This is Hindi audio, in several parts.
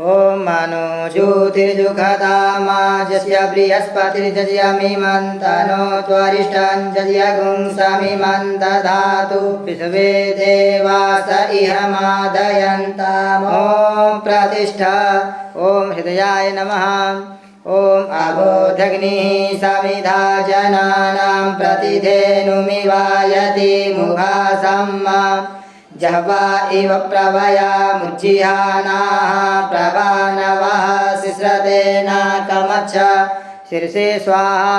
ओम मनो ज्योतिर्जुखतामाजस्य बृहस्पतिर्जयमिमन्तनो त्वरिष्ठं जयगुं समिमन्तधातु विश्वे देवास इह मादयन्ताम्। ॐ प्रतिष्ठा। ॐ हृदयाय नमः। ॐ अबोधग्निः समिधा जनानां प्रतिधेनुमिवायति मुखासम्मा जह्वा इव प्रवया मुज्जिहानाः प्रभानवः सिस्रतेन कमच्छ शीर्षे स्वाहा।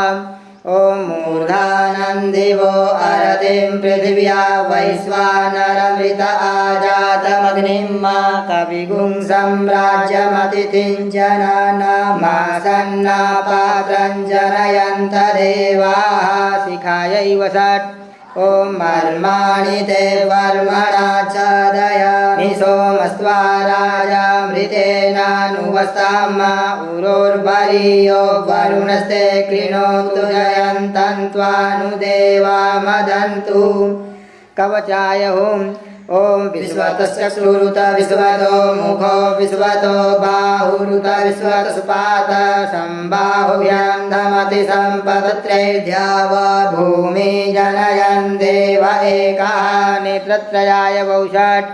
ॐ मूर्धानन्दिवो अरतिं पृथिव्या वैश्वानरमृत आजातमग्निं मा कविगुं सम्राज्यमतिथिं जनानामासन्ना पात्रं जनयन्त देवाः शिखायै वषट्। ओम मर्माणि ते वर्मणा चादयामि सोमस्त्वा राजामृतेनानुवस्ताम उरोर्वरीयो वरुणस्ते कृणोतु जयन्तन्त्वानुदेवा मदन्तु कवचाय हुम्। ओम विश्वतश्चक्षुरुत विश्वतो मुखो विश्वतो बाहुरुत विश्वतस्पात सम्बाहुव्यान्धमति सम्पदत्रैर्ध्याव भूमि जनयन् देव एकः नेत्रत्रयाय वौषट्।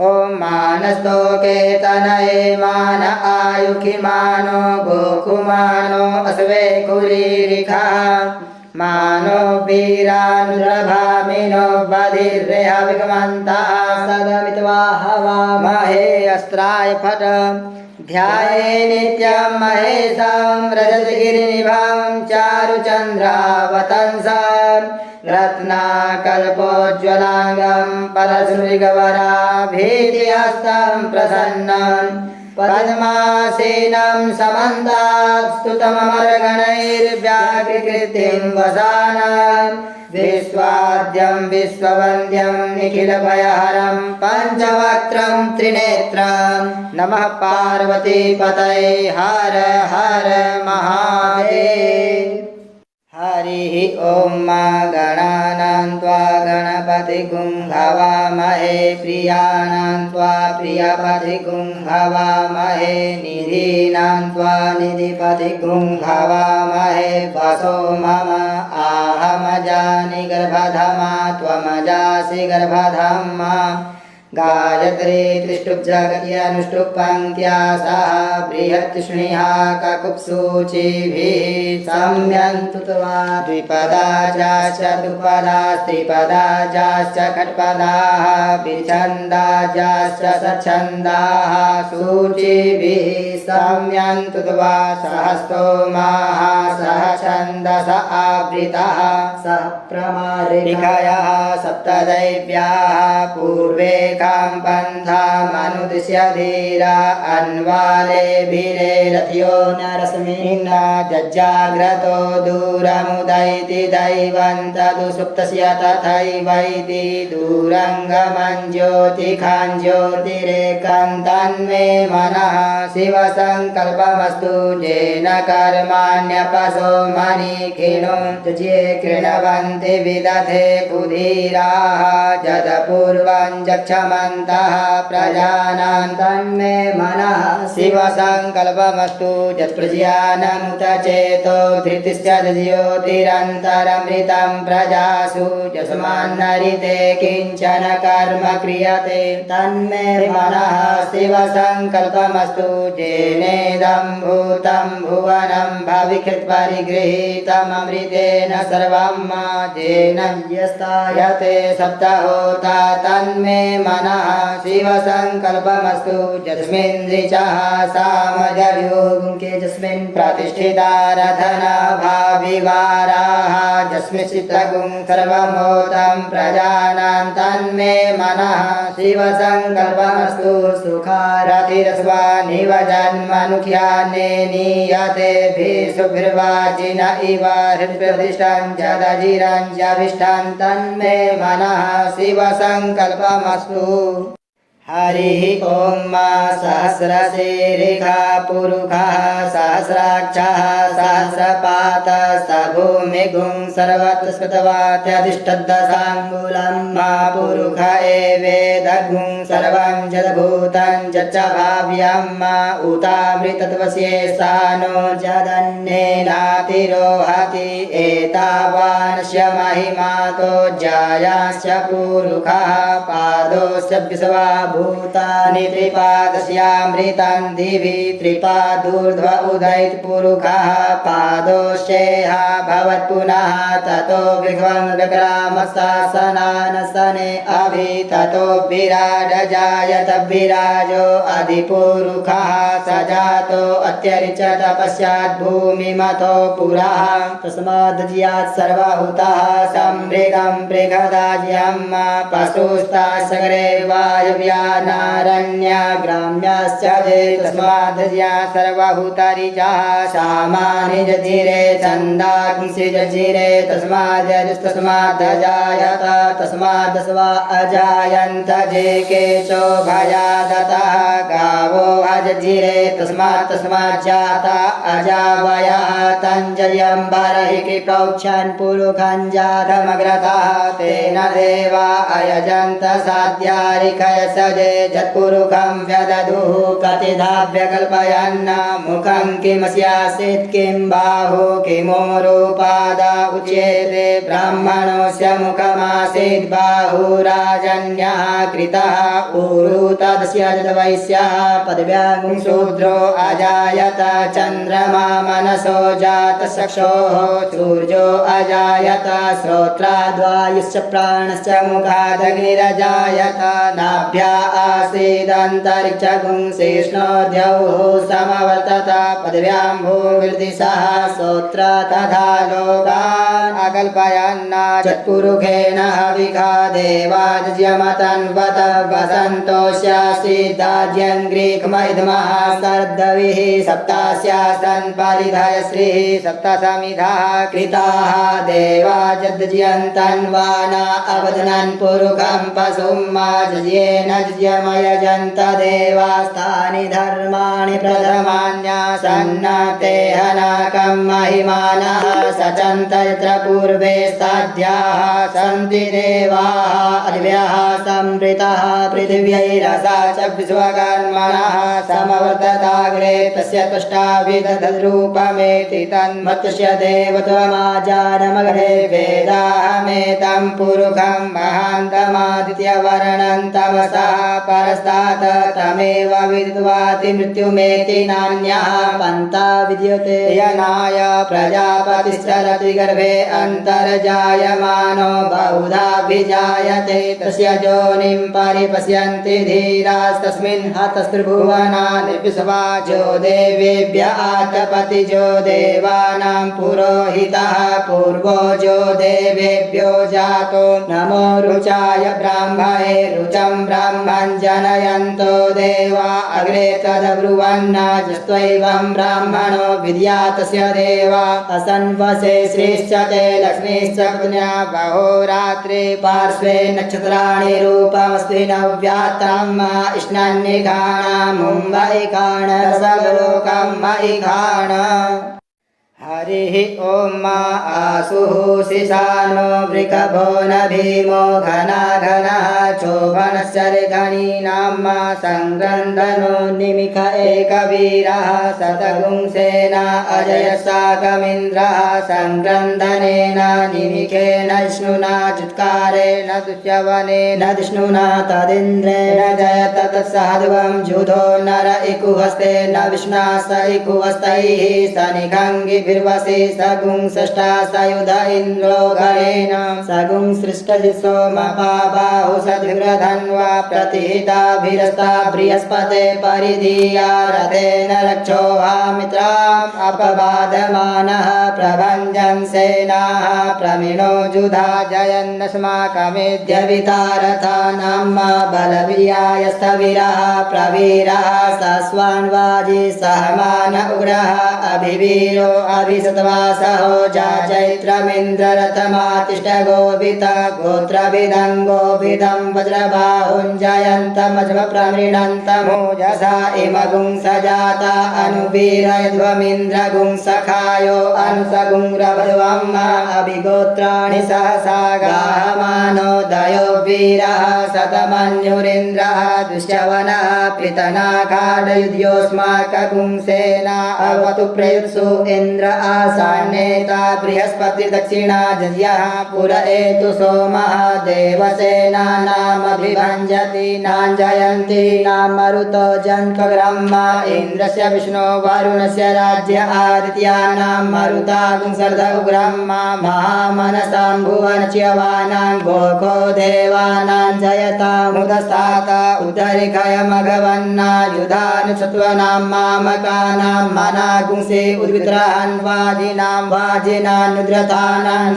ओम मानस्तोके तनये मान आयुखिमानो गोकुमानो अस्वे कुरीरिखः मानो वीरानुरभामिनो बधिर्रेहविगमन्तः सदमित्वा हवामहे अस्त्राय फट। ध्याये नित्यं महेशं रजतगिरिनिभां चारुचन्द्रावतंसं रत्नाकल्पोज्ज्वलाङ्गं परशुमृगवराभीतिहस्तं प्रसन्नं पद्मासीनं समन्तात् स्तुतममरगणैर्व्याकृतिं वसानं विश्वाद्यं विश्ववन्द्यं निखिलभयहरं पञ्चवक्त्रं त्रिनेत्रं नमः पार्वतीपतये हर हर महादेव। हरिः ॐ मा गणानां त्वा गणपतिगुं हवामहे प्रियाणां त्वा प्रियपतिगुं हवामहे निधीनां त्वा निधिपतिगुं हवामहे वसो मम आहमजानि गर्भधमा त्वमजासि गर्भधमा गायत्री त्रिष्टुप्जगत्यनुष्टुप् पङ्क्त्या सह बृहत्तृष्णिहा ककुप्सूचिभिः सम्यन्तु त्वा द्विपदा जाश्च चतुपदा त्रिपदा जाश्च खट्पदाः विच्छन्दा जाश्च सच्छन्दाः सूचिभिः सम्यन्तु त्वा सहस्तोमाः सह छन्दस आवृतः सह प्रमारिकयः सप्तदैव्याः पूर्वे पन्थामनुदिश्य धीरा अन्वालेभिरे रथ्यो नरस्मिन् जज्जाग्रतो दूरमुदैति दैवं तदु सुप्तस्य तथैवैति दूरङ्गमं ज्योतिखां ज्योतिरेकं तन्मे मनः शिवसङ्कल्पमस्तु येन कर्माण्यपशो मणिखिणो जे कृणवन्ति विदधे कुधीराः जदपूर्वं जक्षमन्तः प्रजानां तन्मे मनः शिवसङ्कल्पमस्तु यत्प्रज्ञानमुत चेतो धृतिश्च ज्योतिरन्तरमृतं प्रजासु यस्मान्नरिते किञ्चन कर्म क्रियते तन्मे मनः शिवसङ्कल्पमस्तु येनेदं भूतं भुवनं भविकृत्परिगृहीतममृतेन सर्वं येन यस्तायते सप्तहोता तन्मे मनः शिवसङ्कल्पमस्तु यस्मिन् ऋचः सामजर्योगुंके यस्मिन् प्रतिष्ठिता रथना भाविवाराः यस्मिन् चित्रगुं सर्वमोदं प्रजानां तन्मे मनः शिवसङ्कल्पमस्तु सुखारथिरस्वानिव जन्मनुख्याने नीयतेभिः सुभिर्वाचिन इव हृत्प्रतिष्ठं जदजिरं जविष्ठं तन्मे मनः शिवसङ्कल्पमस्तु। हरिः ॐ मा सहस्रशीर्षा पुरुषः सहस्राक्षः सहस्रपातः स भूमिगुं सर्वत्र स्मृतवात्यधिष्ठद्दशाङ्गुलं मा पुरुष एवेदगुं सर्वं जडभूतं च भाव्यं मा उतामृतत्वस्येषानो जदन्येनातिरोहति एतावानस्य महिमातो जायास्य पुरुषः पादोस्य विश्वा भूतानि त्रिपादस्यामृतं दिवि त्रिपादूर्ध्व उदयत् पुरुषः पादोश्चेह भवत् पुनः ततो विघ्नं विक्रामशासनानसने अभि ततो विराड जायत विराजो अधिपुरुषः स जातो अत्यरिचत पश्चात् भूमिमतो पुरः तस्माद् सर्वभूतः सम्मृगं मृगदाज्यं पशुस्ता सगरे वायव्यानारण्या ग्राम्याश्च तस्माद् सर्वभूतरिजः सामानि जधिरे छन्दांसि जजिरे तस्माद् जायत तस्माद् स्वा अजायन्त जे केचो भयादतः गावो अजजिरे तस्मात् जाता अजावयः तञ्जयं बर्हि कृपौक्षन् पुरुषं जातमग्रतः तेन देवा अयजन्त साध्यारिकयसजे जत्पुरुषं व्यदधुः कतिधा व्यकल्पयन् मुखं किमस्यासीत् किं बाहु किमोरुपादा उच्यते ब्राह्मणस्य मुखमासीत् बाहुराजन्यः कृतः ऊरु तदस्य वैश्यः पदव्यां शूद्रो अजायत चन्द्रमा मनसो जातचक्षोः सूर्यो अजायत श्रोत्राद्वायुश्च प्राणश्च मुखादग्निरजायत नाभ्या आसीदन्तरिक्षगुं शेष्णोद्यौः समवर्तत पदव्यां भूर्दिशः श्रोत्र तथा लोकान् अकल्पयन् चत्पुरुषेण हविषा देवाज्यमतन्वत वसन्तोऽस्यासीदाज्यं ग्रीक्मैद्मः सर्दविः सप्तास्यासन् परिधयश्रीः सप्तसमिधः कृताः देवाजद्यन्तन्वाना अवदनन् पुरुषं पशुं माज्येन ज्यमयजन्त देवास्तानि धर्माणि प्रथमान्यासन्न ते हनाकं महिमानः सचन्त यत्र पूर्वे साध्याः सन्ति देवाः अद्भ्यः संवृतः पृथिव्यैरसा च विश्वकर्मणः समवर्तताग्रे तस्य तुष्टाभिदधरूपमेति तन्मत्स्य देवत्वमाजानमग्रे वेदाहमेतं पुरुषं महान्तमादित्यवर्णं तमसः परस्तात् तमेव विद्वाति मृत्युमेति नान्यः पन्था विद्यते यनाय प्रजापतिश्चरति गर्भे अन्तर्जायमानो बहुधाभिजायते तस्य योनिं परिपश्यन्ति धीरास्तस्मिन् हतस्त्रिभुवनानि विश्वाजो देवेभ्य आतपतिजो देवानां पुरोहितः पूर्वोजो देवेभ्यो जातो नमो रुचाय ब्राह्मणे रुचं ब्राह्मं जनयन्तो देवा अग्रे तदब्रुवन्नाजस्त्वैवं ब्राह्मणो विद्यातस्य देवा असन्वसे श्रीश्च ते लक्ष्मीश्च पुण्या बहोरात्रे पार्श्वे नक्षत्राणि रूपमस्ति नव्यात्तं इष्णान्यखाणा मुम्बैखाण सर्वलोकं मयिखाण हरिः ॐ मा आसुः शिशानो वृषभो न भीमो घनाघनः चोभनश्चर्घणीनां मा संक्रन्दनो निमिष एकवीरः शतगुंसेना अजयशाकमिन्द्रः संक्रन्दनेन निमिषेण विष्णुना चुत्कारेण दुष्यवनेन विष्णुना तदिन्द्रेण जयत तत्साधुवं जुधो नर इकुहस्तेन विष्णा स इकुहस्तैः सनिघङ्गि वसी सगुं षष्ठा सयुध इन्द्रो घरेण सगुं सृष्टजिसो मपाबाहु सद्भिर्धन्वा प्रतिहिताभिरस्ता बृहस्पते परिधीया रथेन रक्षोहा मित्राम् अपबाधमानः प्रभञ्जन् सेनाः प्रमिणो जुधा जयन्नस्माकमेध्यवितारथानां बलवीर्याय स्थविरः प्रवीरः सस्वान्वाजी सहमान उग्रः अभिवीरो अभिषेक सतवासहो जा चैत्रमिन्द्ररथमातिष्ठ गोवित गोत्रभिदं गोविदं वज्रबाहुञ्जयन्तमजमप्रमृणन्तमोजसा इमगुं सजाता अनुवीरयध्वमिन्द्रगुं सखायो अनुसगुंरभद्वम् अभिगोत्राणि सहसा गाहमानो दयो वीरः शतमन्युरिन्द्रः दुष्यवनः पृतनाकाडयुध्योऽस्माकगुंसेना अवतु प्रयुत्सु इन्द्र आसान्नेता बृहस्पति दक्षिणा जज्ञः पुर एतु सोमः देवसेनानामभिभञ्जति नाञ्जयन्ति नामरुतो जन्त्वग्रह्मा इन्द्रस्य विष्णो वरुणस्य राज्य आदित्यानां मरुतागुं सर्दुग्रह्मा महामनसां भुवनच्यवानां गोखो देवानां जयतामुदस्तात उदरिखयमघवन्नायुधानुसत्त्वनां मामकानां मनागुंसे उद्वित्रहन् वाजिनां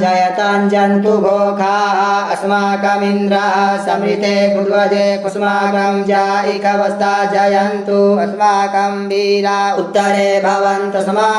जयताञ्जन्तु घोखाः अस्माकमिन्द्रः समृते कुर्वदे कुस्माकं जायिकवस्ता जयन्तु अस्माकं वीरा उत्तरे भवन्तस्मा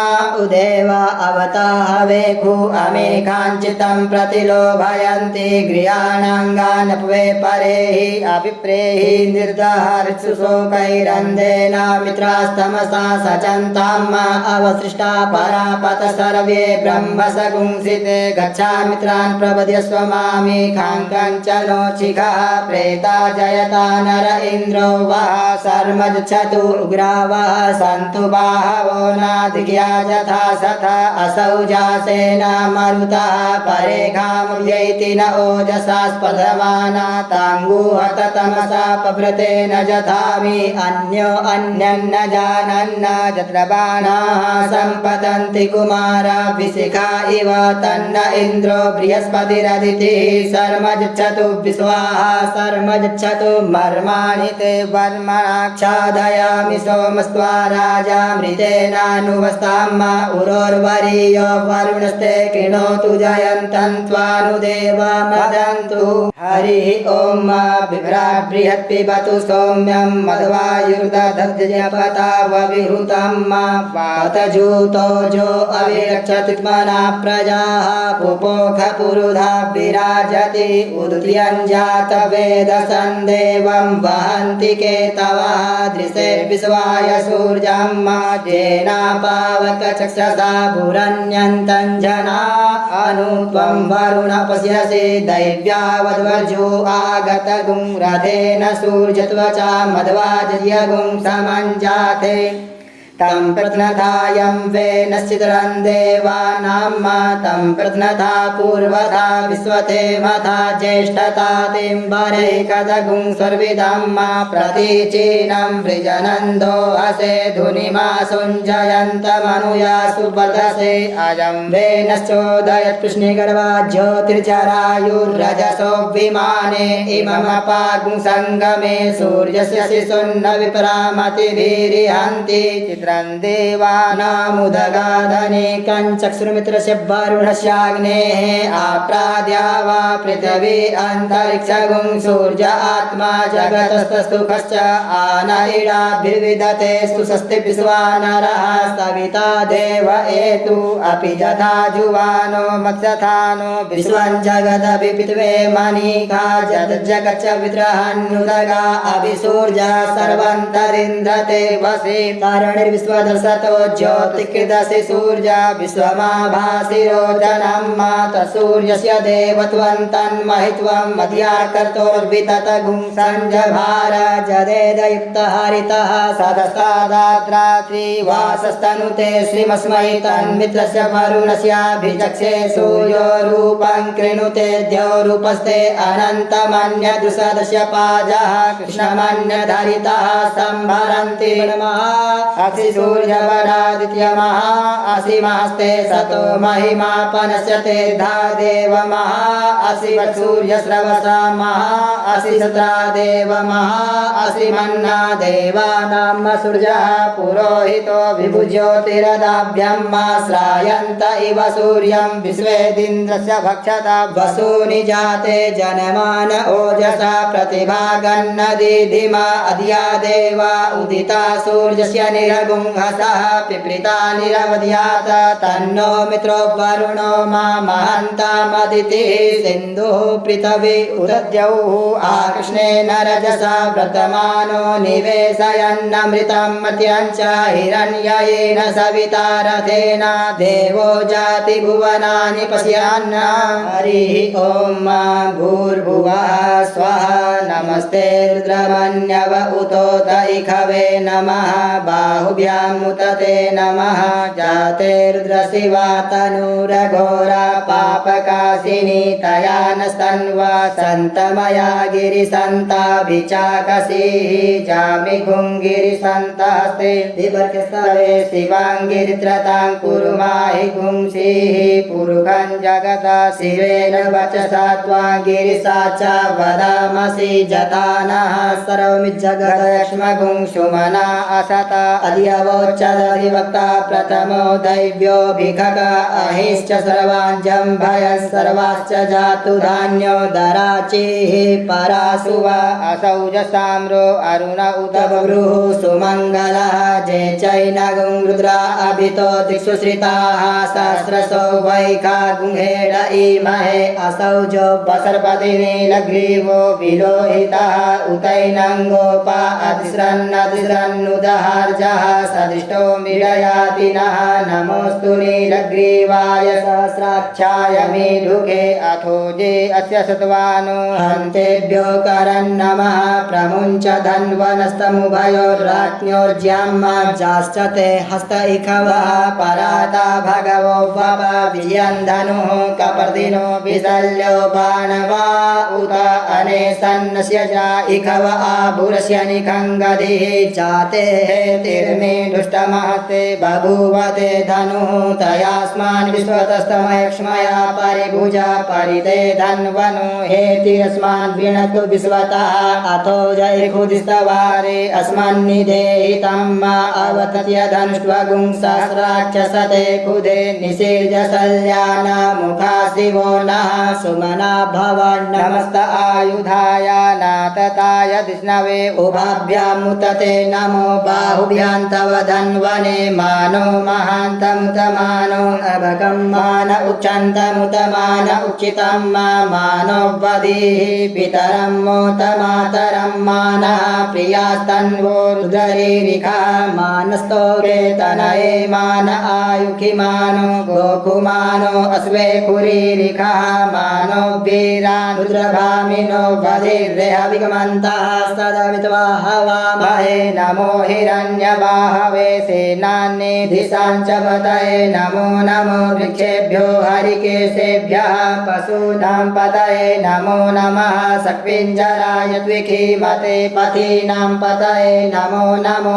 उदेव अवताहवेखु अमेकाञ्चितं प्रतिलोभयन्ति गृहाणाङ्गानपवे परेहि अभिप्रेहि निर्दहर्षु शोकैरन्देन मित्रास्तमसा सचन्ताम् अवसृष्टा परापत सर्वे ब्रह्मसगुंसिते गच्छा मित्रान् प्रपद्यस्व मामेकाङ्कञ्चनोचिखः प्रेता जयता नर इन्द्रो वः शर्मजच्छतु उग्रा वः सन्तु बाहवो नादिज्ञा यथा सथा असौ जासेना मरुतः परेखामव्यैति न ओजसा स्पदमाना ताङ्गुहत तमसा पभृते न जथामि अन्यो अन्यन्न जानन्न यत्र बाणाः सम्पतन्ति कुमाराभिषिखा इव तन्न इन्द्रो बृहस्पतिरदितिः शर्मजच्छतु विश्वाः शर्मजच्छतु मर्माणि ते वर्मणाक्षादयामि सोमस्त्वा राजा मृतेनानुवस्ताम् उरोर्वरीयो वरुणस्ते कृणोतु जयन्तं त्वानुदेवमदन्तु हरिः ॐ बिभ्राट् बृहत् पिबतु सौम्यं मध्वायुर्दधद्यपतावविहृतं वातजूतो जो अविरक्षतित्मना प्रजाः पुपोख पुरुधा विराजति उदुत्यञ्जात वेदसन्देवं वहन्ति केतवः दृशे विश्वाय सूर्यं जेनापावकचक्षसा भुरन्यन्तं जना अनु त्वं वरुण पश्यसि दैव्यावद्वर्जो आगतगुं रथेन सूर्यत्वचा मध्वाजयगुं समञ्जाते तं प्रत्नधायं वेनश्चितरं देवानां तं प्रत्नधा पूर्वधा विश्वते मथा ज्येष्ठता तिम्बरैकदगुं सर्विदं प्रतीचीनं वृजनन्दो हसे धुनिमा सुञ्जयन्तमनुया सुवर्धसे अयं वेनश्चोदयत् कृष्णिगर्वा ज्योतिर्जरायुर्रजसो विमाने इममपागुं सङ्गमे सूर्यस्य शिशुन्न विप्रामतिभिरिहन्ति देवानामुदगाधनेकं चक्षुर्मित्रस्य वरुणस्याग्नेः आप्राद्या वा पृथिवी अन्तरिक्षगुं सूर्य आत्मा जगतस्तुखश्च आनयिडाभिर्विदते सुस्ति विश्वानरः सविता देव एतु अपि यथा जुवानो मत्स्यथानो विश्वं जगदभिपित्वे मनीखा जगच्च विद्रहन्नुदगा अभिसूर्य सर्वन्तरिन्द्रते वसि विश्वदर्शतो ज्योतिकृदसि सूर्य विश्वमाभासि रोदनं मात सूर्यस्य देवत्वं तन्महित्वं मध्याकर्तोर्विततगुं सञ्जभार जदेदयुक्तः हरितः सदस्तादाद्रात्रिवासस्तनुते श्रीमस्मै तन्मित्रस्य वरुणस्याभिचक्षे सूर्यो रूपं कृणुते द्यौरूपस्ते अनन्तमन्यदुसदस्य पाजः कृष्णमन्यधरितः सम्भरन्ति असि सूर्यवरादित्यमः असि महस्ते सतो महिमा पनश्यते धा देवमः असि सूर्यस्रवसा महा असि सत्रा देवमः असि मन्ना देवानां सूर्यः पुरोहितो विभुज्योतिरदाभ्यं श्रायन्त इव सूर्यं विश्वेदिन्द्रस्य भक्षता वसूनि जाते जनमान ओजसा प्रतिभागन्नदीधिमा अद्या देवा उदिता सूर्यस्य निरगुं गुंहसः पिप्रीता निरवध्यात् तन्नो मित्रो वरुणो महन्तमदितिः सिन्धुः पृथिवी उदद्यौः आकृष्णेन रजसा वर्तमानो निवेशयन्नमृतं मर्त्यञ्च हिरण्ययेन सविता रथेन देवो जाति भुवनानि पश्यन् हरिः ॐ भूर्भुवः स्वः नमस्ते रुद्रमन्यव उतोत इखवे नमः बाहुभ्याम् उत ते नमः जाते रुद्रशिवा तनूरघोरा पापकाशिनी तया नस्तन्वा सन्तमया गिरिसन्ताभिचाकसीः जामि गुङ्गिरिसन्तस्ते दिवर्गस्तवे शिवाङ्गिरित्रतां कुरुमाहि गुंसीः पुरुखं जगता शिवेन वचसा त्वां गिरिसा च वदामसि जतानः सर्वमिज्जगदक्ष्मगुंसुमना असत अधिवोच्चदधिवक्ता प्रथमो दैव्यो भिखक अहिश्च सर्वाञ्जं भयः सर्वाश्च जातु धान्यो दराचिः परासुवा असौजसाम्रो अरुण उत बभ्रुः सुमङ्गलः जे चैनगुं रुद्रा अभितो दिक्षु श्रिताः सहस्रशो वैखा गुंहेड इमहे असौजो वसर्पति नीलग्रीवो विलोहितः उतैनङ्गोपा अधिस्रन्नुदहार्जः सदिष्टो मिडयातिनः नमोऽस्तु नीलग्रीवाय सहस्राक्षाय मीढुके अथो जे अस्य सत्वानो हन्तेभ्यो करन्नमः प्रमुञ्च धन्वनस्तमुभयोर्राज्ञोर्ज्याम्माजाश्च ते हस्त इखवः पराता भगवो वप वियन्धनुः कपर्दिनो विशल्यो बाणवा उत अनेसन्नस्य जा इखव आभुरस्य निखङ्गधिः जाते तिर्मे दुष्टमहते बभूवते धनुः तयास्मान् विश्वतस्तमयक्ष्मया परिभुजा परिते धन्वनु हे तिरस्मान् वृणतु विश्वतः अथो जयखुदिस्तवारे अस्मन्निधेहितं मा अवतत्य धनुष्वगुं सहस्राक्षसते खुदे निषेज सल्याना मुखा शिवो नः सुमना भवन् नमस्त आयुधाय नातताय विष्णवे उभाभ्यामुतते नमो बाहुभ्यां तव धन्वने मानो महान्तमुतमानो अभगं मान उच्चन्तमुतमान उच्चितं मानो वधीः पितरं मोतमातरं मानः प्रियास्तन्वो रुद्ररीरिखा मानस्तो वेतनये मान आयुखि मानो गोकुमानो अस्वे कुरीरिखा मानो वीरान् रुद्रभामिनो वधिर्देहविगमन्तः सदवित्वा हवामहे नमो हिरण्यबाहवे सेनान्येधिशाञ्च पतये नमो नमो वृक्षेभ्यो हरिकेशेभ्यः पशूनां पतये नमो नमः सक्विञ्जराय द्विखीमते पथीनां पतये नमो नमो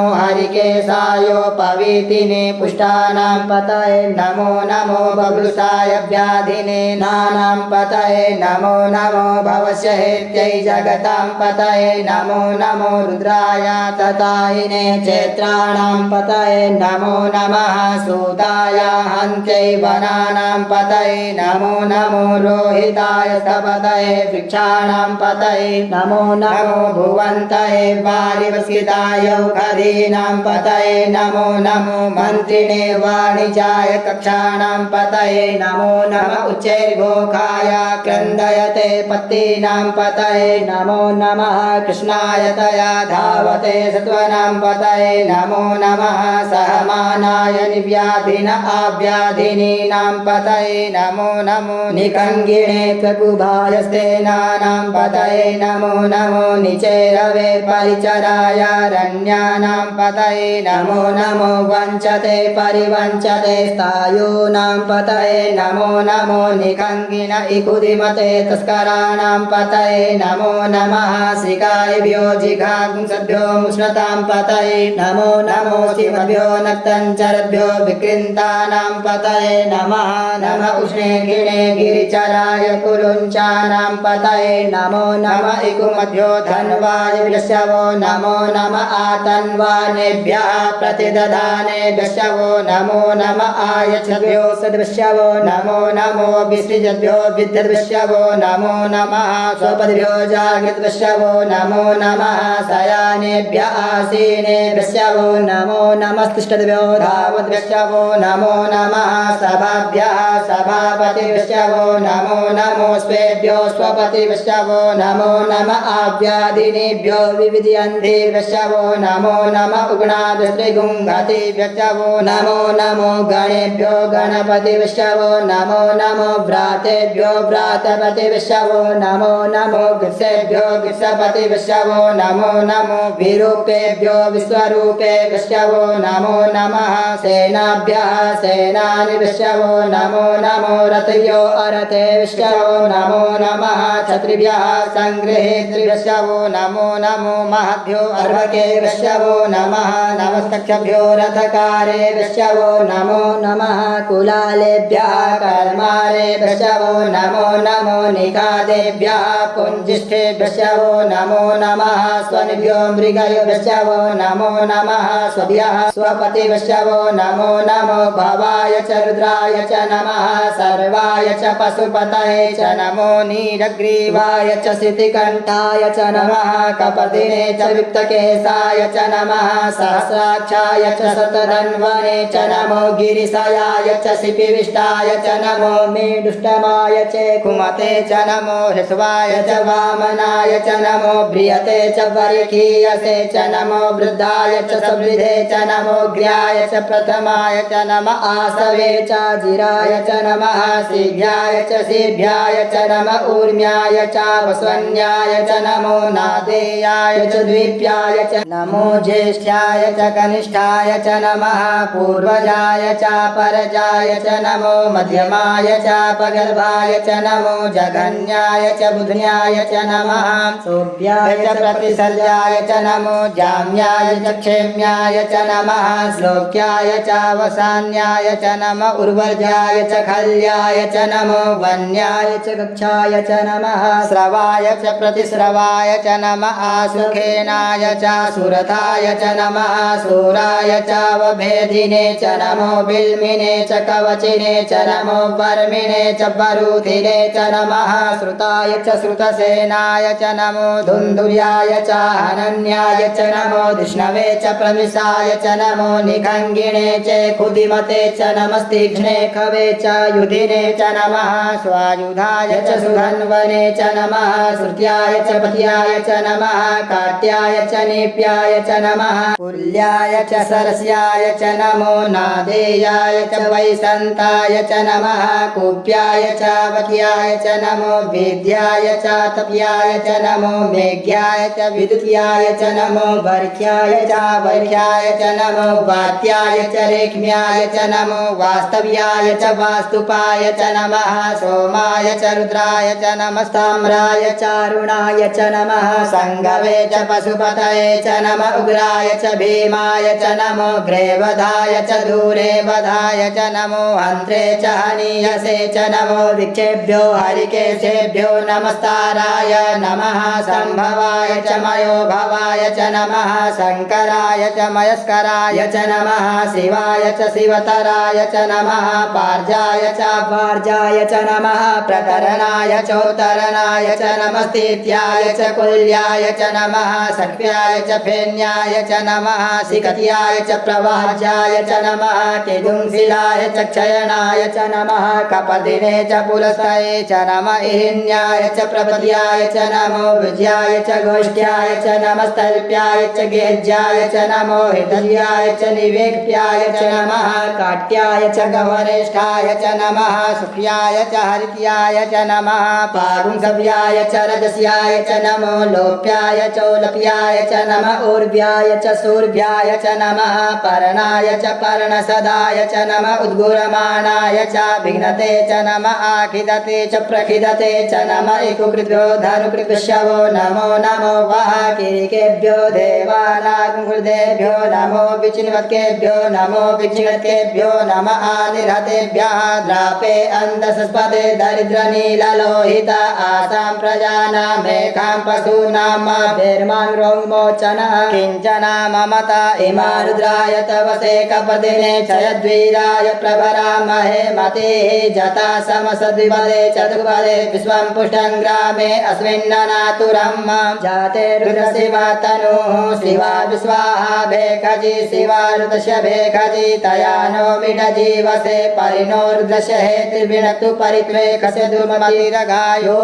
हरिकेशायोपवीतिने पुष्टानां पतये नमो नमो बभ्रुषाय व्याधिने नानां पतये नमो नमो भवस्य हेत्यै जगतां पतये नमो नमो रुद्राय ततायिने चैत्राणां पतये नमो नमः सूताय हन्त्यै वनानां पतये नमो नमो रोहिताय सपतये वृक्षाणां पतये नमो नमो भुवन्तये वारिवस्किताय खदीनां पतये नमो नमो मन्त्रिणे वाणिज्याय कक्षाणां पतये नमो नमः उच्चैर्घोखाय क्रन्दयते पत्तीनां पतये नमो नमः कृष्णाय तया धावते सत्वनां पतये नमो नमः सहमानाय निव्याधिन आव्याधिनीनां पतये नमो नमो निकङ्गिणे ककुभायस्तेनानां पतये नमो नमो निचैरवे परिचराय रण्यानां पतये नमो नमो वञ्चते परिवञ्चते स्थायूनां पतये नमो नमो निकङ्गिन इकुदिमते तस्कराणां पतये नमो नमः शिखायभ्यो जिघागुंसभ्यो मुष्णतां पतये नमो नमो शिवभ्यो नक्तञ्चरभ्यो विकृन्तानां पतये नमः नमः उष्णे गिणे गिरिचराय कुलुञ्चानां पतये नमो नमः इकुमभ्यो धन्वाय विलस्यवो नमो नमः आतन्वानेभ्यः प्रतिदधानेभ्यश्चवो नमो नमः आयच्छद्भ्यो सद्भ्यश्चवो नमो नमो विसृजद्भ्यो विद्यद्भ्यश्चवो नमो नमः स्वपद्भ्यो जागृद्भ्यश्चवो नमो नमः शयानेभ्यः आसीनेभ्यश्चवो नमो नमस्तिष्ठद्भ्यो धावद्भ्यश्चवो नमो नमः सभाभ्यः सभापतिभ्यश्चवो नमो नमो स्वेभ्यो स्वपतिभ्यश्चवो नमो नमः आव्यादिनेभ्यो विविधयन्तिभ्यश्चवो नमो नमः उग्णादृष्टिगुङ्गतिभ्यश्चवो नमो नमो गणेभ्यो गणपतिभ्यश्चवो नमो नमो व्रातेभ्यो व्रातपतिभ्यश्चवो नमो नमो गृत्सेभ्यो गृत्सपतिभ्यश्चवो नमो नमो विरूपेभ्यो विश्वरूपेभ्यश्चवो नमो नमः सेनाभ्यः सेनानिभ्यश्चवो नमो नमो रथयो अरथेभ्यश्चवो नमो नमः क्षत्रिभ्यः सङ्गृहेतृभ्यश्चवो नमो नमो महद्भ्यो अर्वकेभ्यश्चवो नमः नमस्तक्षभ्यो रथकारेभ्यश्चवो नमो नमः कुलालेभ्यः कर्मारेभ्यश्चवो नमो नमो निखादेभ्यः पुञ्जिष्ठेभ्यश्चवो नमो नमः स्वनिभ्यो मृगयोभ्यश्चवो नमो नमः स्वभ्यः स्वपतिभ्यश्चवो नमो नमो भवाय च रुद्राय च नमः सर्वाय च पशुपतये च नमो नीलग्रीवाय च सितिकण्ठाय च नमः कपदिने च विप्तकेशाय च नमः सहस्राक्षाय च शतधन्वने च नमो गिरिशयाय च शिपिविष्टाय च नमो मेढुष्टमाय च कुमते च नमो हृष्वाय च वामनाय च नमो ब्रियते च वरिखीयसे च नमो वृद्धाय च समृद्धे च नमो ग्र्याय च प्रथमाय च नमः आसवे च जिराय च नमः शीघ्राय च शीभ्याय च नमः ऊर्म्याय च वस्वन्याय च नमो नादेयाय च द्वीप्याय च नमो ज्येष्ठाय च कनिष्ठाय च नमः पूर्वजाय च परजाय च नमो मध्यमाय च पगर्भाय च नमो जघन्याय च बुधन्याय च नमः सोभ्याय च प्रतिसर्जाय च नमो जाम्याय च क्षेम्याय च नमः श्लोक्याय च वसान्याय च नमः उर्वर्जाय च खल्याय च नमो वन्याय च गच्छाय च नमः श्रवाय च प्रतिश्रवाय च नमः आसुखेनाय च सुरथाय च नमः सूराय च वभेदिने च नमो बिल्मिने च कवचिने च नमो वर्मिणे च वरुथिने च नमः श्रुताय च श्रुतसेनाय च नमो धुन्धुर्याय च हनन्याय च नमो धिष्णवे च प्रमिषाय च नमो निखङ्गिणे च खुदिमते च नमस्तीक्ष्णे खवे च युधिने च नमः स्वायुधाय च सुधन्वने च नमः श्रुत्याय च पत्याय च नमः काट्याय च नेप्याय च नमः कुल्याय च सरस्याय च नमो नादेयाय च वैसन्ताय च नमः कूप्याय च वक्याय च नमो वेद्याय च तप्याय च नमो मेघ्याय च विद्युत्याय च नमो वर्ख्याय च वर्ख्याय च नमो वात्याय च रेक्म्याय च नमो वास्तव्याय च वास्तुपाय च नमः सोमाय च रुद्राय च नमस्ताम्राय च अरुणाय च नमः संगवे च पशुपतये च नमः उग्राय च भीमाय च नमो ग्रेवधाय च दूरेवधाय च नमो हन्त्रे च हनीयसे च नमो दिक्षेभ्यो हरिकेशेभ्यो नमस्ताराय नमः संभवाय च मयो भवाय च नमः शङ्कराय च मयस्कराय च नमः शिवाय च शिवतराय च नमः पार्जाय च पार्जाय च नमः प्रतरणाय चोत्तरणाय च नमस्तीत्याय च कुल्याय च नमः सक्त्याय च फेन्याय च नमः सिकत्याय च प्रवाज्याय च नमः किदुंसिलाय च क्षयणाय च नमः कपदिने च पुलस्तये च नमः इहिन्याय च प्रपद्याय च नमो विजयाय च गोष्ठ्याय च नमस्तल्प्याय च गेज्याय च नमो हृदयाय च निवेक्प्याय च नमः काट्याय च गवरेष्ठाय च नमः सुख्याय च हरित्याय च नमः पागुंसव्याय च रजस्याय च नमो लोप्याय चोलप्याय च नमः ऊर्व्याय च सूर्व्याय च नमः पर्णाय च पर्णसदाय च नमः उद्गुरमाणाय च विघ्नते च नमः आखिदते च प्रखिदते च नमः इकुकृभ्यो धनुकृभ्यश्चवो नमो नमो वः किरीकेभ्यो देवानागुंहृदेभ्यो नमो विचिन्वत्केभ्यो नमो विचिन्वत्केभ्यो नमः आनिर्हतेभ्यः द्रापे अन्धसस्पदे दरिद्रनीललोहित आसां प्रजानामेकां पशूनां भेर्माङ्रोन्मोचनः किञ्चन ममत इमा रुद्राय तवसे कपदिने च यद्वीराय प्रभरामहे मतिः जता समसद्विपदे चतुर्पदे विश्वं पुष्टं ग्रामे अस्मिन्ननातुरं जाते रुद्रशिवा तनुः शिवा विश्वाहा भेखजी शिवारुदस्य भेखजी तया नो मिडजीवसे परिणो रुद्रस्य हेतिर्विणक्तु परित्वे कस्य दुर्मतिरगायो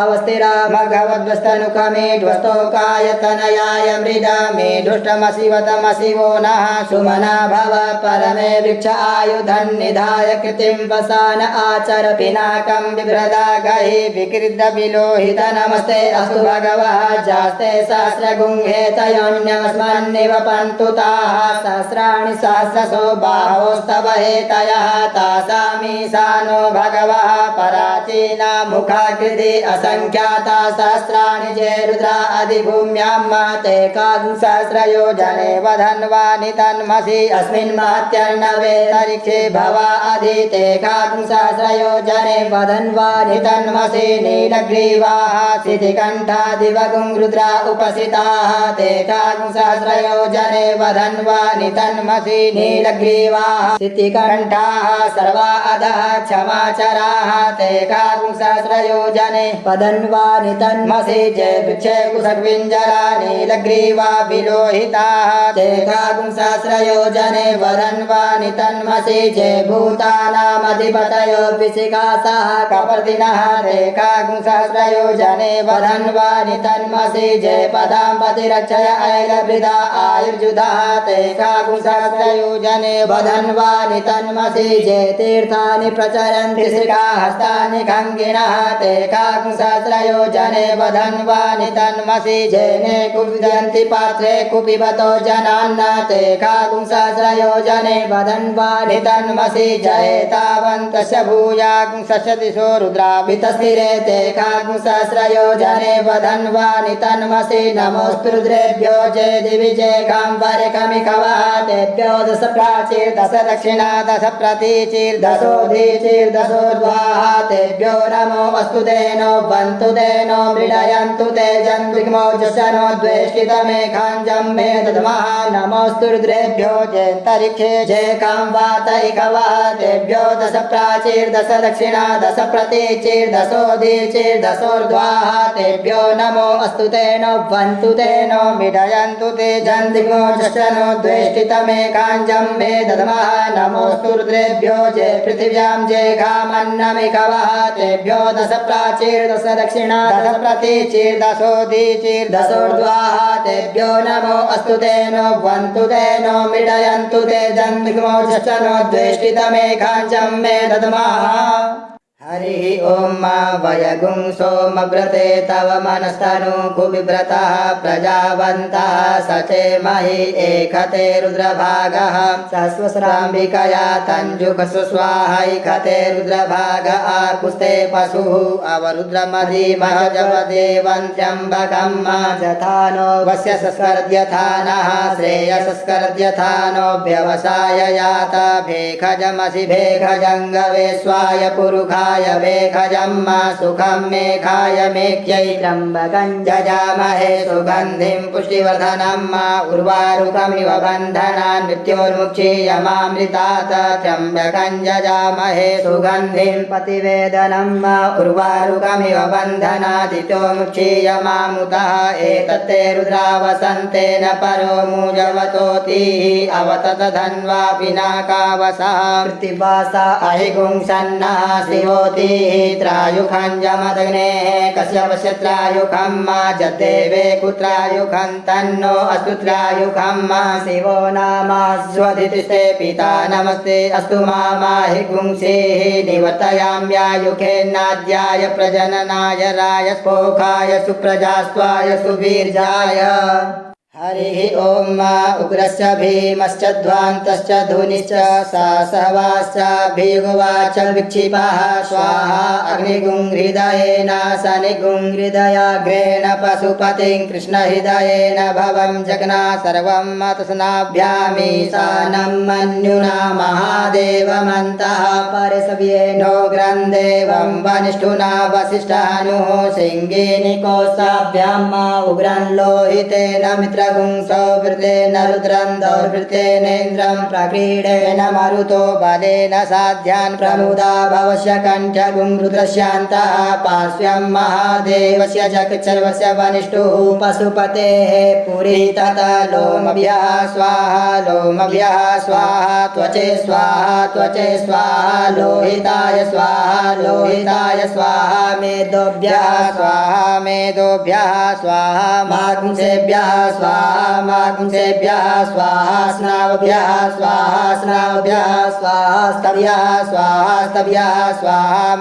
अवस्थिरा भगवद्वस्तनुकमेढ्वस्तोकाय तनयाय मृदा मे दुष्टमशिवतमशिवो नः सुमना भव परमे वृक्ष आयुधं निधाय कृतिं वसान आचर पिनाकं बिभ्रदा गहि विकृत विलोहित नमस्ते अस्तु भगवः जास्ते सहस्रगुंहे तयोन्यमस्मन्निव पन्तु ताः सहस्राणि सहस्रशो बाहोस्तव हेतयः तासामीशानो भगवः पराचीना मुखाकृति असंख्याता सहस्राणि जे रुद्रा अधिभूम्यां माते सहस्रयोजने वधन्वानि तन्मसि अस्मिन् महत्यर्णवेतरिक्षे भवा अधिते सहस्रयोजने वधन्वानि तन्मसि नीलग्रीवाः सिद्धिकण्ठादिवगुं रुद्रा उपसिताः ते सहस्रयोजने वधन्वानि तन्मसि नीलग्रीवाः सिद्धिकण्ठाः सर्वा अधः क्षमाचराः ते सहस्रयोजने वधन्वानि तन्मसि जे वृक्षे कुशग्विञ्जरा नीलग्रीवा विलोहिताः ते सहस्रयोजने वधन्वानि तन्मसि जे भूतानामधिपतयो विशिखासः कपर्दिनः ते सहस्रयोजने वधन्वानि तन्मसि जे पदां पतिरक्षय ऐलवृदा आयुर्जुधः ते सहस्रयोजने वधन्वानि तन्मसि जे तीर्थानि प्रचरन्ति श्रीकाहस्तानि खङ्गिणः ते सहस्रयोजने वधन्वानि तन्मसि जेने कुब्जन्ति पात्रे कुपिबतो जनान्न ते सहस्रयोजने वधन्वानि तन्मसि जयेतावन्तस्य भूयागुंसस्य दिशो रुद्राभितस्थिरे ते सहस्रयोजने वधन्वानि तन्मसि नमोऽस्तु रुद्रेभ्यो जय दिवि जय काम्बरिकमिकवः तेभ्यो दश प्राचीर् दश दक्षिणा दश प्रतीचीर् दशोधीचीर् दशोर्ध्वाः तेभ्यो नमो अस्तु तेनो बन्तु तेनो मृडयन्तु ते जन्त्रिग्मो जशनो द्वेष्टितमेघाञ्जं मे दद्मः नमोऽस्तु रुद्रेभ्यो जयन्तरिक्षे जय काम्वातैकवः तेभ्यो दश प्राचीर् दश दक्षिणा दश प्रतीचीर् दशोधीचीर् दशोर्ध्वाः तेभ्यो नमो अस्तु तेनो बन्तु तेनो मृडयन्तु ते जन्त्रिग्मो जशनो द्वेष्टितमेघाञ्जं मे दद्मः नमोऽस्तु रुद्रेभ्यो जय पृथिव्यां जय घामन्नमिकवः तेभ्यो दश प्राचीर् दश दक्षिणा दश प्रतीचीर् दशोधीचीर् दशोर्ध्वाः तेभ्यो नमो अस्तु तेनो बन्तु तेनो मृडयन्तु ते जन्त्रिग्मो जशनो द्वेष्टितमेघाञ्जं मे दद्मः हरिः ॐ वयगुं सोमव्रते तव मनस्तनु कुविव्रतः प्रजावन्तः सचे महि एकते रुद्रभागः सस्वस्राम्बिकया तञ्जुखसु स्वाहैकते रुद्रभाग आकुस्ते पशुः अवरुद्रमधीमह जपदेवन्त्यम्बकं जथानो वस्य संस्कर्द्यथानः श्रेयसंस्कर्द्यथानो व्यवसाय यात भेखजमसि भेखजङ्गवे स्वाय पुरुखाय भेखजम् सुखं मेघाय मेघ्यै त्र्यम्बकं जजामहे सुगन्धिं पुष्टिवर्धनम् उर्वारुकमिव बन्धनान् मृत्योर्मुक्षीयमामृतात् त्र्यम्बकं जजामहे सुगन्धिं पतिवेदनम् उर्वारुकमिव बन्धनादितो मुक्षीयमामुतः एतत्ते रुद्रावसन्तेन परो मुजवतोतिः अवतत धन्वा पिनाकावसः प्रतिभासा अहिगुंसन्नः शिवो त्रायुखञ्जमदग्नेः कश्यपस्य त्रायुखं जदेवे कुत्रायुखं तन्नो अस्तु त्रायुखं शिवो नामास्वधितिस्ते पिता नमस्ते अस्तु माहि गुंसेः निवर्तयाम्यायुखेन्नाद्याय प्रजननाय रायस्पोखाय सुप्रजास्त्वाय सुवीर्याय हरिः ॐ उग्रश्च भीमश्च ध्वान्तश्च धुनिश्च सहवाश्च भीगुवाच विक्षिपः स्वाहा अग्निगुंहृदयेन शनिगुंहृदयाग्रेण पशुपतिं कृष्णहृदयेन भवं जग्ना सर्वं मतस्नाभ्यामीशानं मन्युना महादेवमन्तः परिसव्येनो ग्रन्देवं वनिष्ठुना वसिष्ठानुः सिंहेनिकोशाभ्यां उग्रं लोहितेन मित्र पुंसो वृतेन रुद्रं दौर्वृतेनेन्द्रं प्रक्रीडेन मरुतो बलेन साध्यान् प्रमुदा भवस्य कण्ठगुं रुद्रस्यान्तः पार्श्वं महादेवस्य चक्षुर्वस्य वनिष्ठुः पशुपतेः पुरी तथा लोमभ्यः स्वाहा लोमभ्यः स्वाहा त्वचे स्वाहा लोहिताय स्वाहा मेदोभ्यः स्वाहा मागुंसेभ्यः स्वाहा स्नावभ्यः स्वाहा स्तभ्यः स्वाहा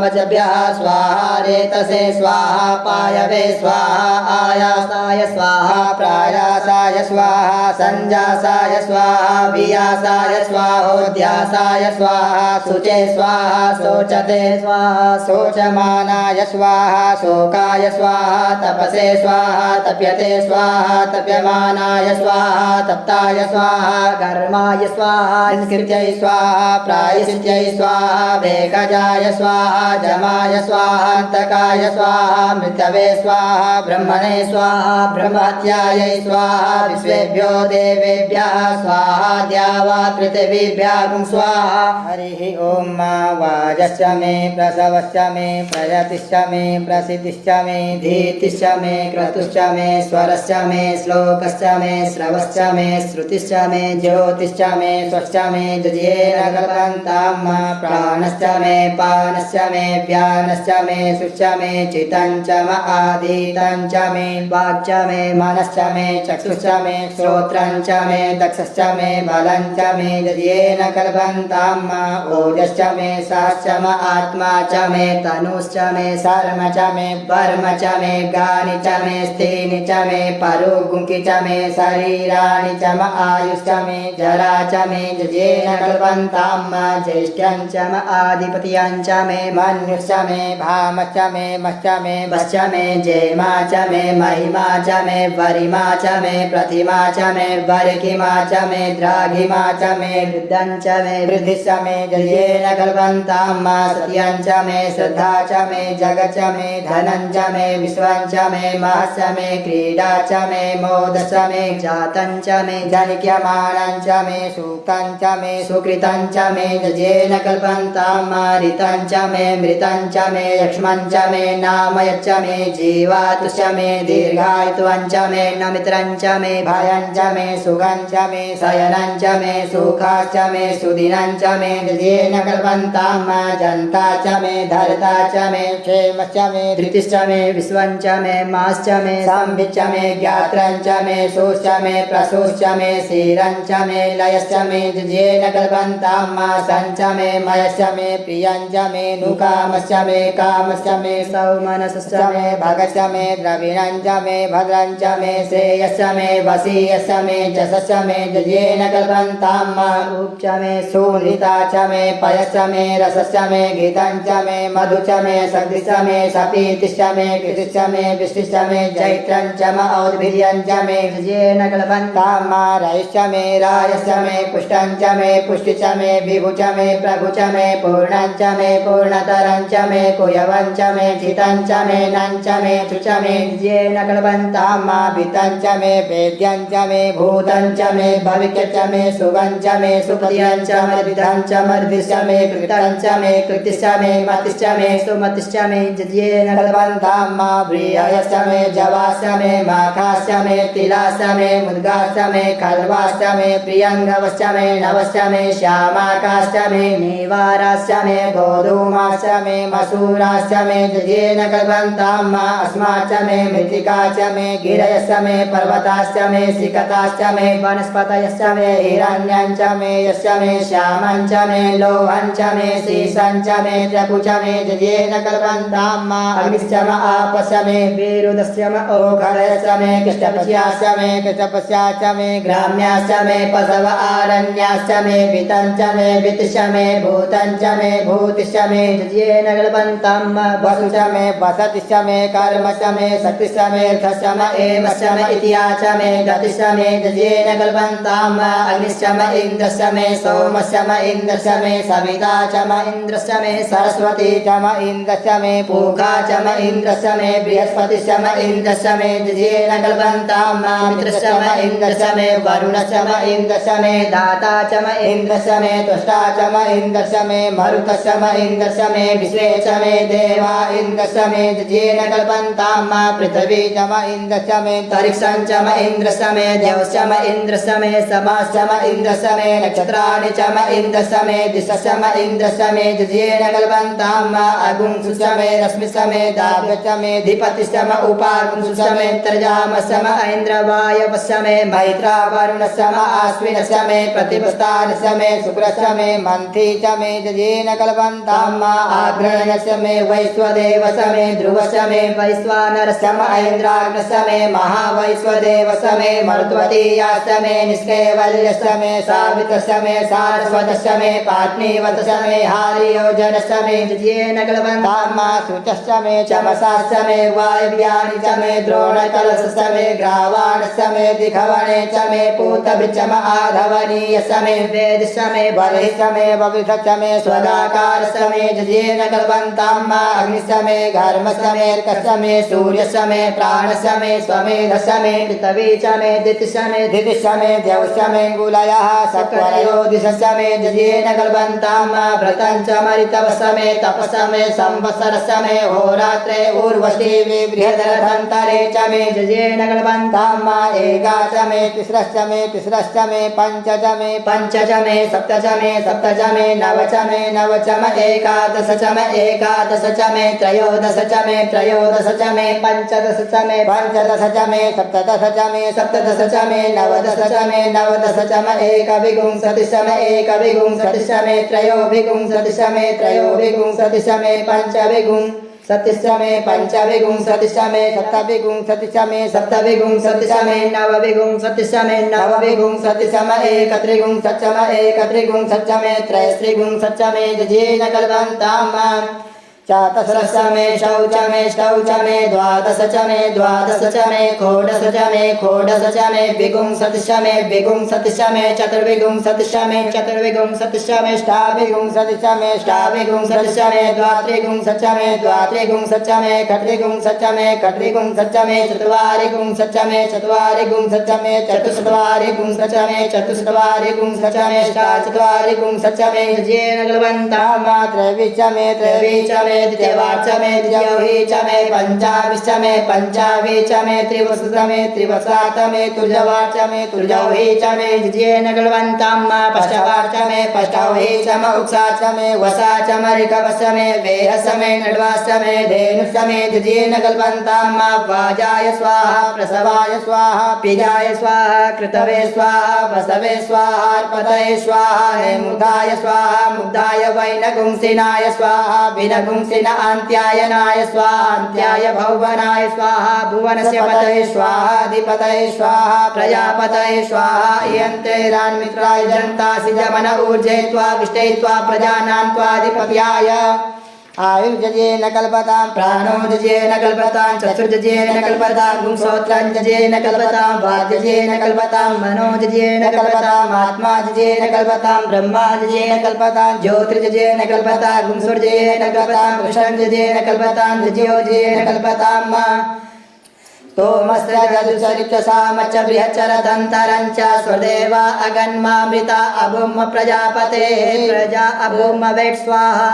मजभ्यः स्वाहा रेतसे स्वाहा पायवे स्वाहा आयासाय स्वाहा प्रायासाय स्वाहा संजासाय स्वाहा वियासाय स्वाहोध्यासाय स्वाहा शुचे स्वाहा शोचते स्वाहा शोचमानाय स्वाहा शोकाय स्वाहा तपसे स्वाहा तप्यते स्वाहा तप्यमानाय स्वाहा तप्ताय स्वाहा कर्माय स्वाहा निष्कृत्यै स्वाहा प्रायश्चित्यै स्वाहा वेगजाय स्वाहा जमाय स्वाहा अंतकाय स्वाहा मृतवे स्वाहा ब्रह्मणे स्वाहा ब्रह्महत्यायै स्वाहा विश्वेभ्यो देवेभ्यः स्वाहा द्यावा पृथिवीभ्यः स्वाहा हरिः ओम वाजश्च मे प्रसवश्च मे प्रयतिश्च मे प्रसिद्धिश्च मे धीतिश्च मे क्रतुश्च मे स्वरश्च मे श्लोकश्च मे श्रवश्च मे श्रुतिश्च मे ज्योतिश्च मे स्वश्च मे जजेन कल्पन्ताम् प्राणश्च मे पानश्च मे व्यानश्च मे सुश्च मे चित्तञ्च म आदितञ्च मे वाक्च मे मनश्च मे चक्षुश्च मे श्रोत्रञ्च मे दक्षश्च मे बलञ्च मे जजेन कल्पन्ताम् ओजश्च मे सहश्च म आत्मा च मे तनुश्च मे शर्म च मे वर्म च मे गानि च मे स्थीनि च मे परुगुंकि च मे शरीराणि च म आयुश्च मे जरा च मे जजेन कल्पन्ताम् ज्येष्ठ्यं च म आधिपत्यं च मे मन्युश्च मे भामश्च मे मश्च मे वश्च मे जयमा च मे महिमा च मे वरिमा च मे प्रतिमा च मे वर्गिमा च मे द्राघिमा च मे वृद्धं च मे वृद्धिश्च मे जयेन कल्पन्ताम् सत्यं च मे श्रद्धा च मे जगच्च मे धनं च मे विश्वं च मे महश्च मे क्रीडा च मे मोदश्च मे जातं च मे जनिक्यमानं च मे सूक्तं च मे सुकृतं च मे जयेन कल्पन्ताम् ऋतं च मे मृतं च मे लक्ष्मं च मे नामयच्च मे जीवातुश्च मे दीर्घायुत्वं च मे नमित्रं च मे भयं च मे सुखं च मे शयनं च मे सुखाश्च मे सुदिनं च मे जयेन कल्पन्ताम् जन्ता च मे धर्ता च मे क्षेमश्च मे धृतिश्च मे विश्वं च मे माश्च मे संभिश्च मे ज्ञात्रं च मे सोश्च मे प्रसोश्च मे क्षीरं च मे लयश्च मे जयेन कल्पन्ताम् सञ्च मे मयश्च मे प्रियं च मे नुकामश्च मे कामश्च मे सौमनसश्च मे भगश्च मे द्रविणं च मे भद्रं च मे श्रेयश्च मे वसीयश्च मे जशश्च मे जयेन कल्पन्ताम् उच्च मे सुहृता च मे पयश्च मे रसश्च मे घृतं च मे मधु च मे शक्तिश्च मे सपीतिश्च मे कृतिश्च मे वृष्टिश्च मे चैत्रं च म औद्भिर्यं च मे जयेन कल्पन्ताम् रयश्च मे रायश्च मे पुष्टं च मे पुष्टि च मे विभु च मे प्रभु च मे पूर्णं च मे पूर्णतरं च मे कुयवं च मे चितं च मे नं च मे च मे जयेन कल्पन्ताम् भितं च मे वेद्यं च मे भूतं च मे भविष्यं च मे सुगं च मे सुपतिं च मर्दितं च मर्दिश्च मे कृतं च मे कृतिश्च मे मतिश्च मे सुमतिश्च मे जयेन कल्पन्ताम् व्रीहयश्च मे जवाश्च मे माखाश्च मे तिलाश्च मे मुद्गाश्च मे खल्वाश्च मे प्रियङ्गवश्च मे नवश्च मे श्यामाकाश्च मे नीवाराश्च मे गोधूमाश्च मे मसूराश्च मे जयेन कल्पन्ताम् अस्माच्च मे मृत्तिका च मे गिरयश्च मे पर्वताश्च मे सिकताश्च मे वनस्पतयश्च मे हिरण्यं च मे यश्च मे श्यामं च मे लोहं च मे शीशं च मे त्रपु च मे जयेन कल्पन्ताम् अग्निश्च म आपश्च मे विरुदश्च म ओघरश्च मे कृष्णपश्याश्च मे कृष्णपश्याश्च मे ग्राम्याश्च मे पशव आरण्याश्च मे वितं च मे वित्तिश्च मे भूतं च मे भूतिश्च मे जयेन कल्पन्ताम् वसु च मे वसतिश्च मे कर्म च मे शक्तिश्च मे अर्थश्च म एमश्च म इतिहा च मे गतिश्च मे जयेन कल्पन्ताम् अग्निश्च म इन्द्रश्च मे सोमश्च म इन्द्रश्च मे सविता च म इन्द्रश्च मे सरस्वती च म इन्द्रश्च मे पूगा च म इन्द्रश्च मे बृहस्पतिश्च म इन्द्रश्च मे जजेन कल्पन्तां मा मित्रश्च म इन्द्रश्च मे वरुणश्च म इन्द्रश्च मे दाता च म इन्द्रश्च मे त्वष्टा च म इन्द्रश्च मे मरुतश्च म इन्द्रश्च मे विश्वे च मे देवा इन्द्रश्च मे जजेन कल्पन्तां मा पृथिवी च म इन्द्रश्च मे तरिक्षं च म इन्द्रश्च मे द्यौश्च म इन्द्रश्च मे समाश्च म इन्द्रश्च मे नक्षत्राणि च म इन्द्रश्च मे दिशश्च म इन्द्रश्च मे जजेन कल्पन्तां मा अगुंसुश्च मे रश्मिश्च मे दाव्यश्च मे धिपतिश्च म उपागुंसुश्च मे तर्जामश्च म ऐन्द्रवायवश्च मे मैत्रा वरुणश्च म आश्विनश्च मे प्रतिपस्तानश्च मे शुक्रश्च मे मन्थी च मे जजेन कल्पन्तां मा आग्रहणश्च मे वैश्वदेवश्च मे ध्रुवश्च मे वैश्वानरश्च म ऐन्द्राग्नश्च मे महावैश्वदेवश्च मे मरुत्वतीयाश्च मे निष्कैवल्यश्च मे सावित्रश्च मे सारस्वतश्च मे पाट्नीवतश्च मे हारियोजनश्च मे जजेन कल्पन्तां मा शुचश्च मे चमसाश्च मे वायव्यानि च मे द्रोणकलशश्च मे ग्रावाणश्च मे दिखवणे च मे पूतभिश्च म आधवनीयश्च मे वेदश्च मे बलिश्च मे वविधश्च मे स्वदाकारश्च मे जजेन कल्पन्तां मा अग्निश्च मे घर्मश्च मे अर्कश्च मे सूर्यश्च मे प्राणश्च मे स्वमेधश्च मे पृथिवी च मे दितिश्च मे धितिश्च मे द्यौश्च मे गुलयः सत्वरयोदिशश्च मे जजेन कल्पन्तां मा व्रतं च मरितवश्च मे तपश्च मे संवत्सरश्च मे होरात्रे ऊर्वशीवे बृहदरथन्तरे च मे जजेन कल्पन्तां मा एका च मे तिस्रश्च मे पञ्च च मे सप्त च मे नव च मे एकादश च च मे त्रयोदश च मे पञ्चदश च मे सप्तदश च मे नवदश च मे एकविंशतिश्च मे त्रयोविंशतिश्च मे पंचविंशतिश्च मे पंचविंशतिश्च मे सप्तविंशतिश्च मे नवविंशतिश्च मे नवविंशतिश्च मे एकत्रिंशच्च मे त्रयस्त्रिंशच्च मे जजेन कल्पन्तां मा चातस्रश्च मे षौच मे द्वादश च मे षोडश च मे विंशतिश्च मे चतुर्विंशतिश्च मे अष्टाविंशतिश्च मे द्वात्रिंशच्च मे खट्रिंशच्च मे चत्वारिंशच्च मे चतुश्चत्वारिंशच्च मे अष्टाचत्वारिंशच्च मे जजेन कल्पन्तां मा त्रैविश्च मे द्वितीयवाच्च मे द्वितीयौहि च मे पञ्चाविश्च मे त्रिवत्सुत मे त्रिवत्सात् मे तुर्जवाच्च मे तुर्जौहि च मे जजेन कल्पन्तां मा पष्टवाच्च मे पष्टौहि च मे उक्साच्च मे वसाच्च मे ऋकवश्च मे वेहश्च मे नड्वाश्च मे धेनुश्च मे जजेन कल्पन्तां मा वाजाय स्वाहा प्रसवाय स्वाहा पिजाय स्वाहा कृतवे स्वाहा वसवे स्वाहा अर्पतये स्वाहा नेमुखाय स्वाहा मुग्धाय वैनगुंसिनाय स्वाहा विनगुंसिन अन्त्यायनाय स्वाहा अन्त्याय भुवनाय स्वाहा भुवनस्य पतये स्वाहा अधिपतये स्वाहा प्रजापतये स्वाहा इयन्ते रान्मित्राय जन्तासि जमन ऊर्जे त्वा विष्टे त्वा प्रजानां त्वाधिपत्याय आयुर्जजेन कल्पतां प्राणो जजेन कल्पतां चक्षुर्जजेन कल्पतां गुंसोत्रं जजेन कल्पतां वाग्जजेन कल्पतां मनो जजेन कल्पतां आत्मा जजेन कल्पतां ब्रह्मा जजेन कल्पतां ज्योतिर्जजेन कल्पतां गुंसुर्जजेन कल्पतां कृष्णं जजेन कल्पतां जजेन कल्पतां मा तोमस्य जदुसरितसामच्च बृहच्चरदन्तरञ्च स्वदेवा अगन्मामृता अभुम प्रजापतेः प्रजा अभुम वेट् स्वाहा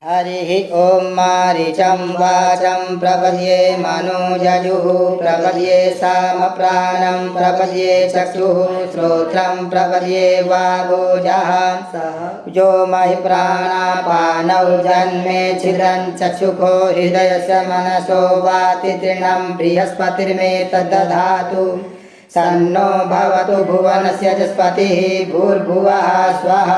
हरिः ॐ मारीचं वाचं प्रपद्ये मनोजजुः प्रपद्ये सामप्राणं प्रपद्ये चक्षुः श्रोत्रं प्रपद्ये वागोजः जो महि प्राणापानौ जन्मे छिद्रं चक्षुषो हृदयस्य मनसो वाति तृणं बृहस्पतिर्मे तद्दधातु सन्नो भवतु भुवनस्य जस्पतिः भूर्भुवः स्वः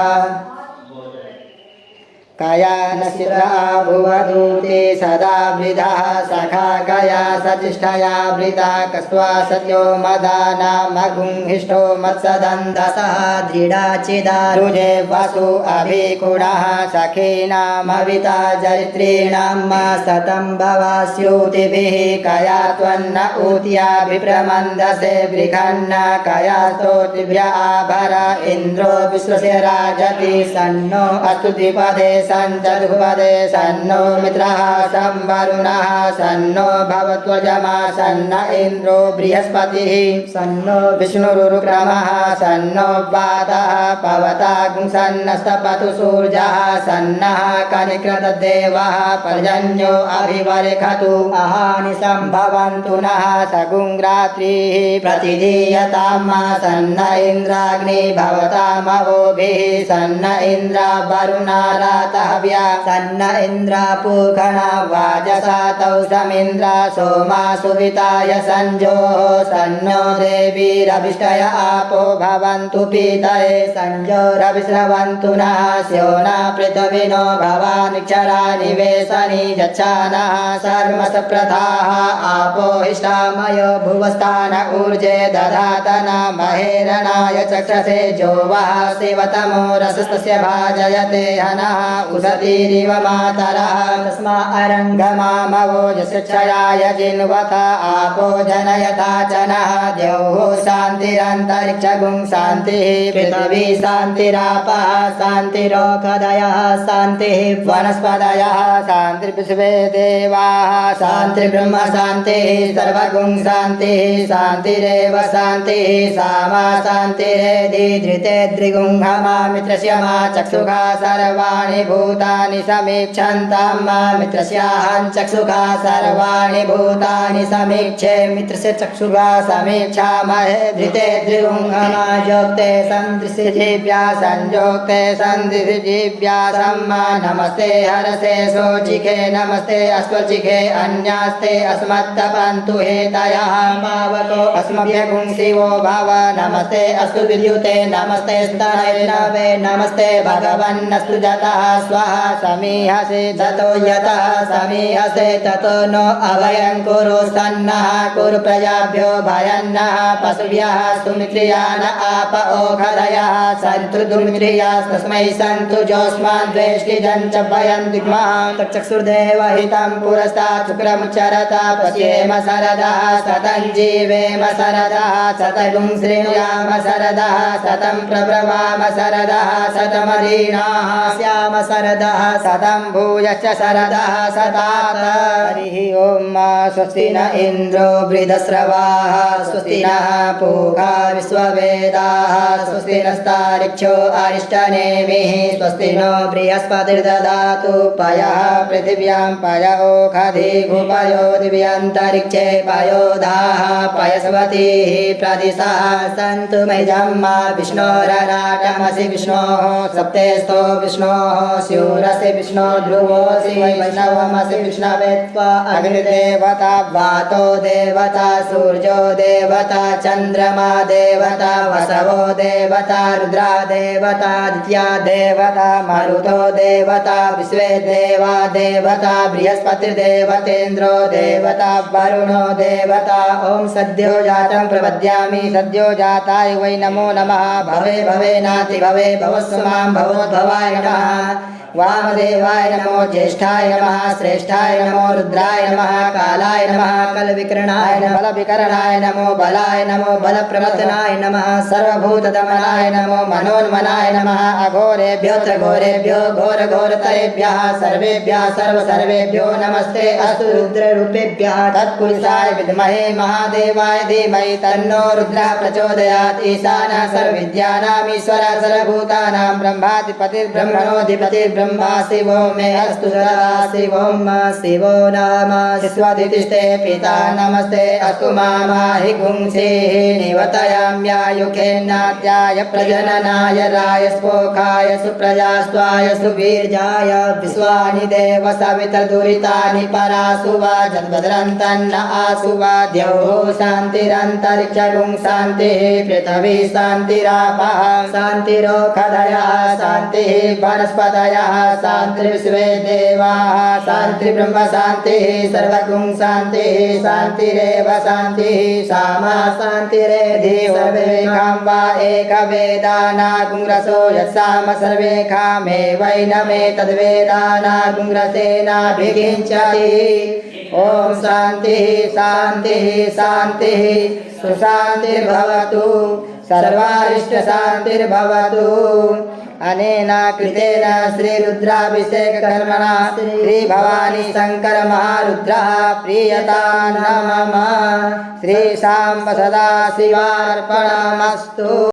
कया नश्चित्रा भुवधूते सदा वृधः सखा कया सचिष्ठया वृता कस्वा सत्यो मदानामगुंहिष्ठो मत्सदन्धसः दृढाचिदारुजे वसु अभिकुणः सखीनामविता जरित्रीणां मा सतं भवास्यूतिभिः कया त्वन्न ऊत्याभिप्रमन्दसे बृहन्न कया स्तोतिभ्य आभर इन्द्रो विश्वस्य राजति सन्नो अस्तु द्विपदे सञ्चतुपदे सन्नो मित्रः संवरुणः सन्नो भवत्वजमा सन्न इन्द्रो बृहस्पतिः सन्नो विष्णुरुक्रमः सन्नो वातः पवतागुं सन्नस्तपतु सूर्यः सन्नः कनिक्रतदेवः पर्जन्यो अभिवर्खतु अहानि सम्भवन्तु नः सगुं रात्रिः प्रतिधीयतां मा सन्न इन्द्राग्नि भवतामवोभिः सन्न इन्द्रा वरुणारातहव्या सन्न इन्द्रा पूषणा वाजसातौ समिन्द्रा सोमा सुविताय संजोः सन्नो देवीरभिष्टय आपो भवन्तु पीतये संजोरभिस्रवन्तु नः स्योना पृथ्विनो भवानिक्षरा निवेशनि यच्छानः सर्मसप्रथाः आपो हिष्ठामयो भुवस्थान ऊर्जे दधातना महेरणाय चक्षसे जो वः शिवतमो रसस्तस्य भाजयते हनः उषतीरिव मातरः तस्मा अरङ्गमामवो यशक्षयाय जिन्वथ आपो जनयथा च नः द्यौः शान्तिरन्तरिक्षगुं शान्तिः पृथिवी शान्तिरापः शान्तिरोषधयः शान्तिः वनस्पतयः शान्तिर्विश्वे देवाः शान्तिर्ब्रह्म शान्तिः सर्वगुं शान्तिः शान्तिरेव शान्तिः सामा शान्तिरेधि धृते द्रिगुंहमा मित्रस्य मा चक्षुषा सर्वाणि भूतानि समीक्षन्तां मा मित्रस्याहं चक्षुषा सर्वाणि भूतानि समीक्षे मित्रस्य चक्षुषा समीक्षामहे धृते द्रिगुंहमा योक्ते सन्दृशिजीव्या संयोक्ते सन्दृशिजीव्या सम्मा नमस्ते हरसे सोचिखे नमस्ते अस्वचिखे अन्यास्ते अस्मत्तपन्तु हेतयः पावको अस्मभ्यगुं शिवो भव नमस्ते अस्तु विद्युते नमस्ते स्तनवे नमस्ते भगवन्नस्तु जतः स्वः समीहसे ततो यतः समीहसे ततो नो अभयं कुरु सन्नः कुरु प्रजाभ्यो भयन्नः पशुभ्यः सुमित्रियान आप ओषधयः सन्तु दुर्मित्रियास्तस्मै सन्तु जोष्मान् द्वेष्टिजं च भयं दिग्मः तच्चक्षुर्देवहितं पुरस्तात् शुक्रमुच्चरता पश्येम सरदः सतं जीवेम सरदः सतगुं श्रेणुयाम सरदः सतं प्रब्रवाम सरदः शतमरीणाः स्याम सरदः सतं भूयश्च सरदः सतात हरिः ॐ स्वस्ति न इन्द्रो वृद्धस्रवाः स्वस्ति नः पूषा विश्ववेदाः स्वस्ति नस्तारिक्षो अरिष्टनेमिः स्वस्ति नो बृहस्पतिर्ददातु पयः पृथिव्यां पय ओषधिगुपयो दिव्यन्तरिक्षे पयोधाः पयस्वतीः प्रदिशः सन्तु मयजम्मा विष्णोरराटमसि विष्णोः सप्तेस्तो विष्णोः स्यूरसि विष्णो ध्रुवोऽसि वैष्णवमसि विष्णवे त्वा अग्निदेवता वातो देवता सूर्यो देवता चन्द्रमा देवता वसवो देवता रुद्रा देवता आदित्या देवता मरुतो देवता विश्वे देवा देवता बृहस्पतिर्देवतेन्द्रो देवता वरुणो देवता ॐ सद्यो जातं प्रपद्यामि सद्यो जाताय वै नमो नमः भवे भवे नाति भवे भवस्व मां भवोद्भवाय नमः वामदेवाय नमो ज्येष्ठाय नमः श्रेष्ठाय नमो रुद्राय नमः कालाय नमः कलविकरणाय नमः बलविकरणाय नमो बलाय नमो बलप्रवर्तनाय नमः सर्वभूतदमनाय नमो मनोन्मनाय नमः अघोरेभ्यो त्रिघोरेभ्यो घोरघोरतरेभ्यः सर्वेभ्यः सर्वसर्वेभ्यो नमस्ते अस्तु रुद्ररूपेभ्यः तत्पुरुषाय विद्महे महादेवाय धीमहि तन्नो रुद्रः प्रचोदयात् ईशानः सर्वविद्यानामीश्वरः सर्वभूतानां ब्रह्माधिपतिर्ब्रह्मणोऽधिपतिर्ब्रह्मा शिवो मे अस्तु सदा शिवो शिवो नाम शिष्वधितिष्ठे पिता नमस्ते अस्तु मामाहि गुंसेः निवतयाम्यायुखेन्नाद्याय प्रजननाय राय स्पोखाय सुप्रजास्त्वाय सुवीर्याय विश्वानि देव सवितर्दुरितानि परासु वा जन्मद्रन्तन्न आसु वा द्यौः शान्तिरन्तरिक्षगुं शान्तिः पृथिवी शान्तिरापः शान्तिरोषधयः शान्तिः वनस्पतयः शान्तिर्विश्वे देवाः शान्तिर्ब्रह्म शान्तिः सर्वगुं शान्तिः शान्तिरेव शान्तिः सामा शान्तिरेधि सर्वेषां वा एकवेदानागुं रसो यत्साम सर्वेषामेवैनमे तद्वेदानागुं रसेनाभिषिञ्चति ॐ शान्तिः शान्तिः शान्तिः सुशान्तिर्भवतु सर्वारिष्टशान्तिर्भवतु अनेन कृतेन श्रीरुद्राभिषेककर्मणा श्रीभवानी शङ्करमहारुद्रः प्रीयतां नमः। श्रीशाम्ब सदाशिवार्पणमस्तु।